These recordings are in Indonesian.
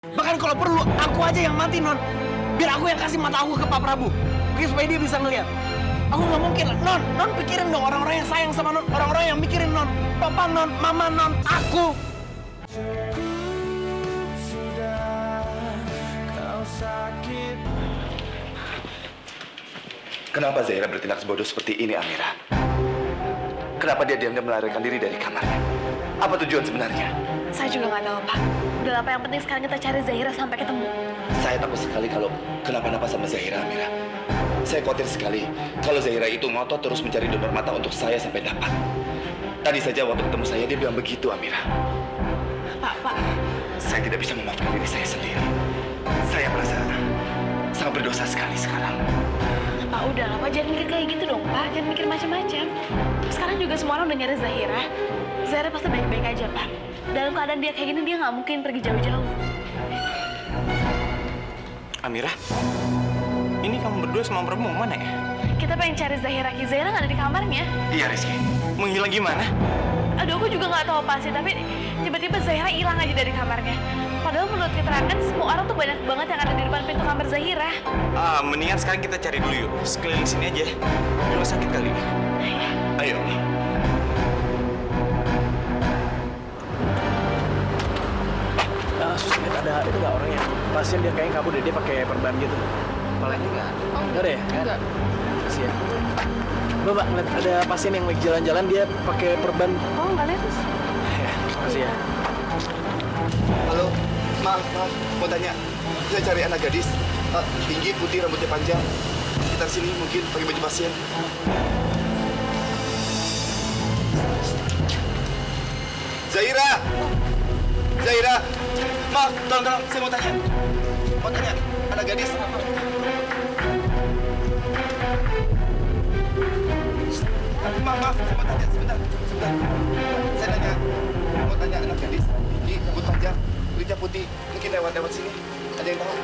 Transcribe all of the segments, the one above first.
Bahkan kalau perlu, aku aja yang mati, Non. Biar aku yang kasih mata aku ke Pak Prabu. Oke, supaya dia bisa ngeliat. Aku nggak mungkin lah. Non pikirin dong orang-orang yang sayang sama Non. Orang-orang yang mikirin Non. Papa Non, Mama Non, aku. Kenapa Zaira bertindak sebodoh seperti ini, Amira? Kenapa dia diam-diam melarikan diri dari kamarnya? Apa tujuan sebenarnya? Saya juga nggak tahu, Pak. Udah apa yang penting sekarang kita cari Zahira sampai ketemu. Saya takut sekali kalau kenapa-napa sama Zaira, Amira. Saya khawatir sekali kalau Zaira itu ngotot terus mencari donor mata untuk saya sampai dapat. Tadi saja waktu ketemu saya, dia bilang begitu, Amira. Pak. Saya tidak bisa memaafkan diri saya sendiri. Saya merasa sangat berdosa sekali sekarang. Pak, udah lah, Pak. Jangan mikir kayak gitu dong, Pak. Jangan mikir macam-macam. Sekarang juga semua orang udah nyari Zahira. Zahira pasti baik-baik aja, Pak. Dalam keadaan dia kayak gini, dia nggak mungkin pergi jauh-jauh. Amira, ini kamu berdua sama Prabu mau mana ya? Kita pengen cari Zahira. Zahira nggak ada di kamarnya. Iya, Rizky. Menghilang gimana? Aduh, aku juga nggak tahu pasti, tapi tiba-tiba Zahira hilang aja dari kamarnya. Padahal menurut keterangan semua orang tuh banyak banget yang ada di depan pintu kamar Zahira. Mendingan sekarang kita cari dulu yuk. Sekeliling sini aja. Di rumah sakit kali. Ayo. Sus, lihat ada itu nggak orang yang pasien dia kayaknya kabur deh, dia pakai perban gitu. Palanya nggak? Nggak ada ya? Nggak. Kasih ya. Mbak, ngeliat ada pasien yang lagi jalan-jalan dia pakai perban. Oh, nggak lihat, Sus. Ya, kasih ya. Halo, maaf, mau tanya. Saya cari anak gadis, tinggi, putih, rambutnya panjang. Sekitar sini mungkin pakai baju pasien. Zaira, maaf, tolong, saya mau tanya, anak gadis. Maaf, saya mau tanya, sebentar. Saya mau tanya anak gadis, tinggi, rambut panjang, kulitnya putih, mungkin lewat sini. Ada yang tahu?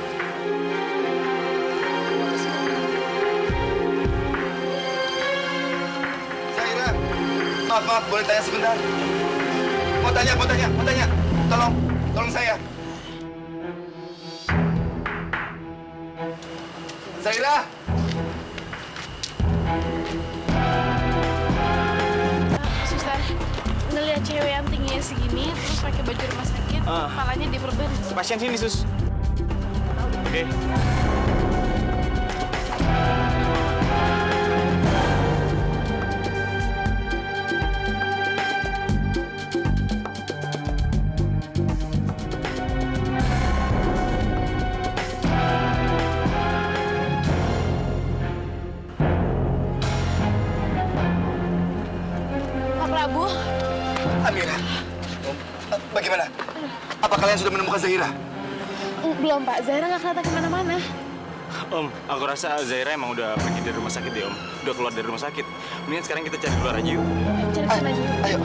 Zaira, maaf, boleh tanya sebentar? Mau tanya. Tolong saya. Zaira. Suster, ngeliat cewek yang tingginya segini, terus pakai baju rumah sakit, kepalanya diperban. Pasien sini, Sus. Oke. Pak Prabu, Amira. Bagaimana? Apa kalian sudah menemukan Zaira? belum Pak. Zahira nggak kelihatan kemana-mana. Om, aku rasa Zaira emang udah pergi dari rumah sakit ya, Om. Udah keluar dari rumah sakit. Mendingan sekarang kita cari keluar aja yuk. Cari sana aja. Ayo.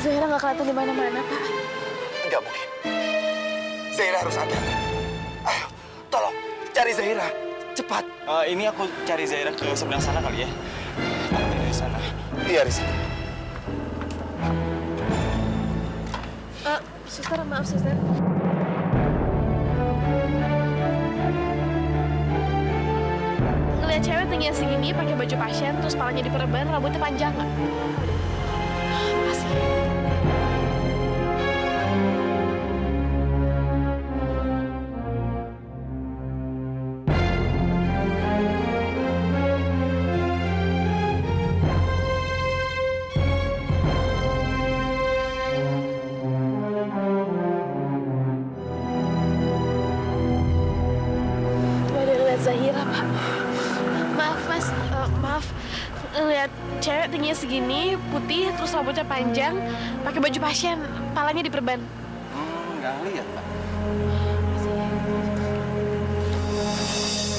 Zahira nggak kelihatan di mana-mana, Pak. Enggak mungkin. Zaira harus ada. Ayo, tolong cari Zaira. Cepat. Ini aku cari Zaira ke sebelah sana kali ya. Dari sana. Iya, Rizky. Suster, maaf suster. Ngeliat cewek tingginya segini, pakai baju pasien, terus palanya diperban, rambutnya panjang nggak? Masih. Zahira, Pak. Maaf, Mas. Maaf. Lihat cewek tingginya segini, putih, terus rambutnya panjang, pakai baju pasien, palanya diperban. Nggak lihat, Pak.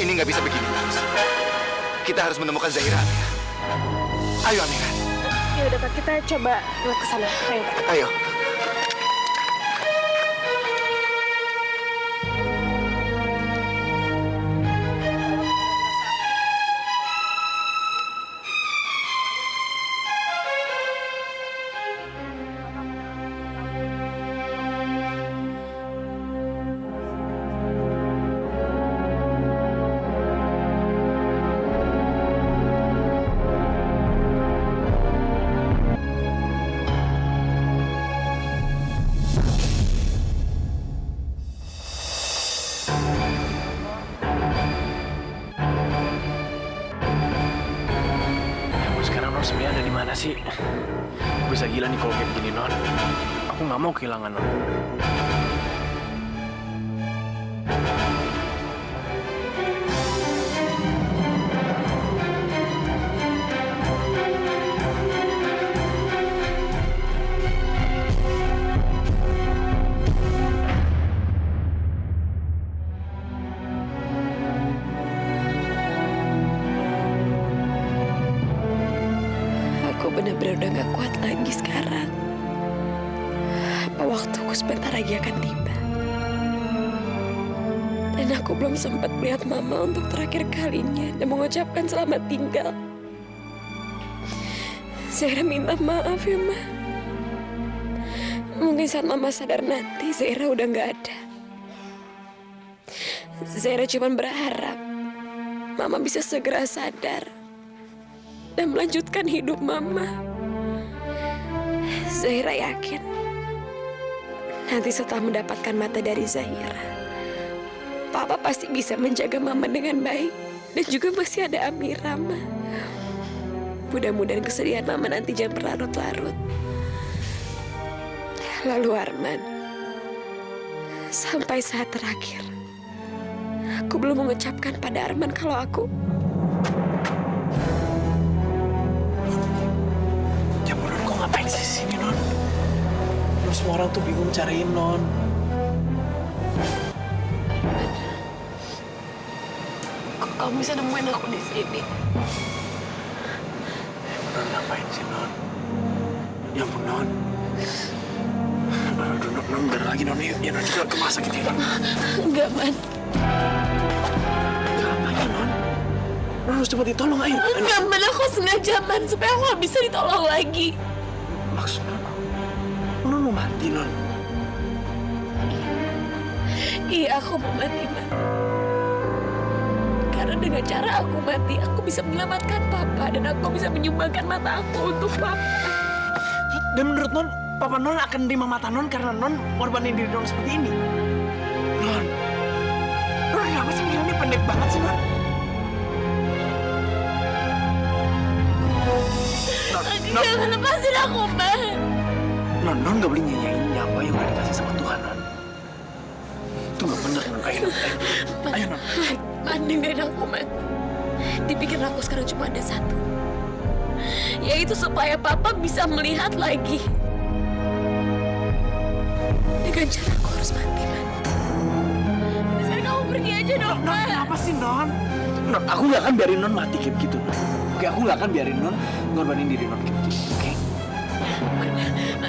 ini nggak bisa begini terus. Kita harus menemukan Zahira, Amira. Ayo, Amira. Ya udah Pak, kita coba lewat ke sana. Ayo Pak. Ayo. Sekarang Non sebenarnya ada di mana sih? Aku bisa gila nih kalau kayak begini, Non. Aku nggak mau kehilangan Non. Aku benar-benar udah gak kuat lagi sekarang. Apa waktuku sebentar lagi akan tiba. Dan aku belum sempat melihat Mama untuk terakhir kalinya dan mengucapkan selamat tinggal. Zaira minta maaf ya, Ma. Mungkin saat Mama sadar nanti, Zaira udah gak ada. Zaira cuma berharap Mama bisa segera sadar dan melanjutkan hidup Mama. Zahira yakin nanti setelah mendapatkan mata dari Zahira, Papa pasti bisa menjaga Mama dengan baik. Dan juga masih ada Amira, Ma. Mudah-mudahan kesedihan Mama nanti jangan berlarut-larut. Lalu Arman, sampai saat terakhir aku belum mengucapkan pada Arman kalau aku Ngapain sih sini, Non? Terus semua orang tuh bingung cariin Non. Arman, kok kamu bisa nemuin aku di sini? Non, ngapain sih, Non? Ya ampun, Non. Aduh, Non, bentar lagi, Non. Ya, Non, juga ke rumah sakit ya, Non. Enggak, Man. Ngapain, Non? Non harus cepat ditolong, ayo. Enggak, Man. Aku sengaja, Man. Supaya aku gak bisa ditolong lagi. Maksudnya, Non mau mati, Non? Iya, aku mau mati, Man. Karena dengan cara aku mati, aku bisa menyelamatkan Papa. Dan aku bisa menyumbangkan mata aku untuk Papa. Dan menurut Non, Papa Non akan nerima mata Non karena Non ngorbanin diri Non seperti ini. Non kenapa sih pikirannya pendek banget sih, Non? Jangan lepasin aku, Man. Non nggak boleh nyanyain nyawa yang udah dikasih sama Tuhan, Non. Itu nggak bener, Non. Ayo, Non. Ayo, Non. Man, dengerin aku, Man. Di pikiran aku sekarang cuma ada satu. Yaitu supaya Papa bisa melihat lagi. Dengan cara aku harus mati, Man. Sekarang kamu pergi aja dong, Non, Man. kenapa sih, Non? Non, aku nggak akan biarin Non mati kayak begitu, Non. Oke, aku nggak akan biarin Non ngorbanin diri Non kayak begitu, oke?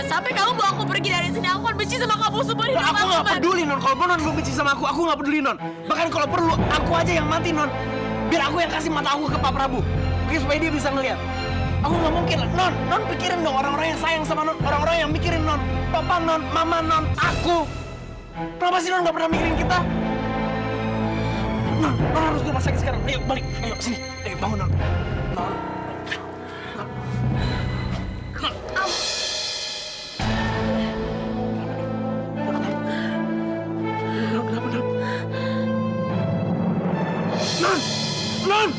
Sampai kamu bawa aku pergi dari sini, aku akan benci sama kamu semua hidup Aku nggak Man. peduli, Non. Kalau Non belum benci sama aku nggak peduli, Non. Bahkan kalau perlu, aku aja yang mati, Non. Biar aku yang kasih mata aku ke Pak Prabu. Oke, supaya dia bisa ngeliat. Aku nggak mungkin, Non pikirin dong orang-orang yang sayang sama Non. Orang-orang yang mikirin Non. Papa Non, Mama Non, aku. Kenapa sih Non nggak pernah mikirin kita? Non harus ke rumah sakit sekarang. Ayo, balik. Ayo, sini. Ayo, bangun, Non. Non. Non!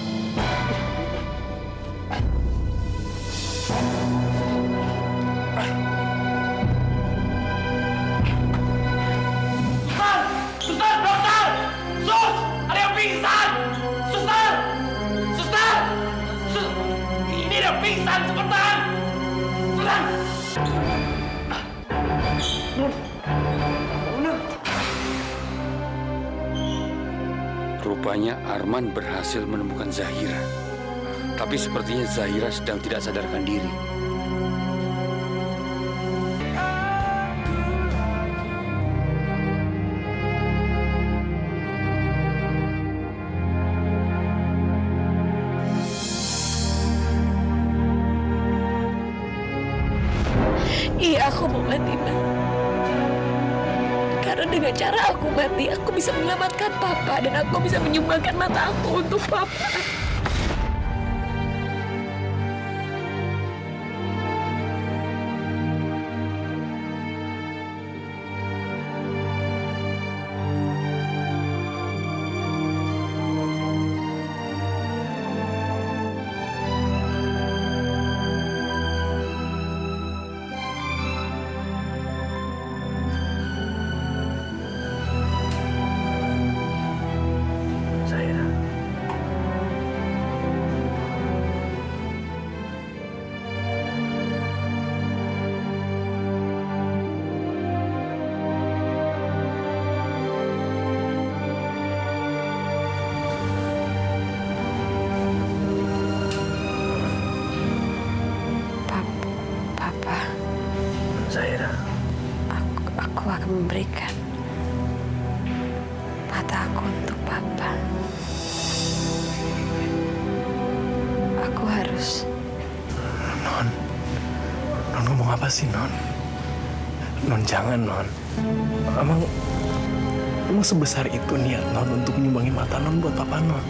Suster! Dokter! Sus! Ada yang pingsan! Suster! Ini ada pingsan! Cepetan! Cepetan! Rupa Rupanya Arman berhasil menemukan Zahira. Tapi sepertinya Zahira sedang tidak sadarkan diri. Iya, aku mau mati, Ma. Karena dengan cara aku mati, aku bisa menyelamatkan Papa dan aku bisa menyumbangkan mata aku untuk Papa. Zahira. Papa, Zahira. aku akan memberikan mata aku untuk Papa. Aku harus. Non ngomong apa sih, Non? Non, jangan, Non. Emang sebesar itu niat Non untuk menyumbangin mata Non buat Papa Non?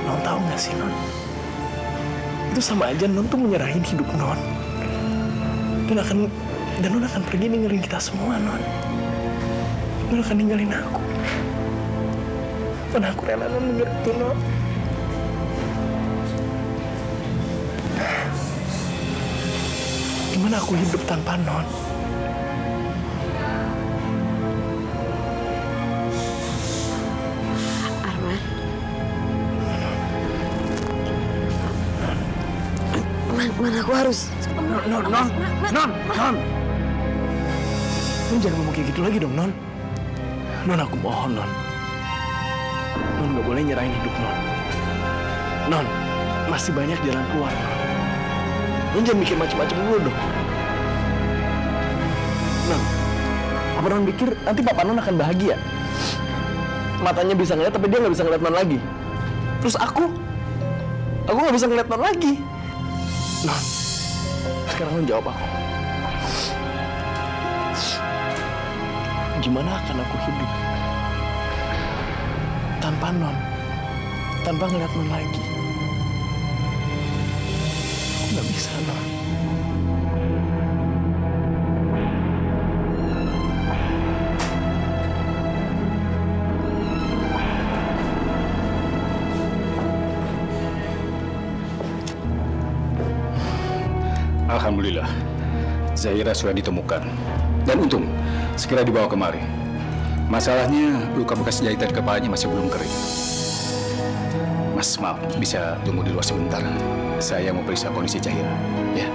Non tahu nggak sih, Non? Itu sama aja Non tuh menyerahin hidup Non. Dan Non akan pergi ninggalin kita semua, Non. Non akan ninggalin aku. Dan aku rela Non denger itu, Non. Gimana aku hidup tanpa Non? Arman. Man, aku harus. Non. Non jangan ngomong kayak gitu lagi dong, Non. Non, aku mohon, Non. Non nggak boleh nyerahin hidup Non. Non, masih banyak jalan keluar, Non. Non jangan mikir macam-macam dulu dong. Non, apa Non pikir nanti Papa Non akan bahagia? Matanya bisa ngeliat tapi dia nggak bisa ngeliat Non lagi. Terus aku nggak bisa ngeliat Non lagi. Non, sekarang Non jawab aku. Gimana akan aku hidup tanpa Non, tanpa ngeliat Non lagi? Aku nggak bisa, Non. Alhamdulillah, Zahira sudah ditemukan. Dan untung, segera dibawa kemari. Masalahnya, luka bekas jahitan di kepalanya masih belum kering. Mas, maaf, bisa tunggu di luar sebentar. Saya mau periksa kondisi Zahira. Ya.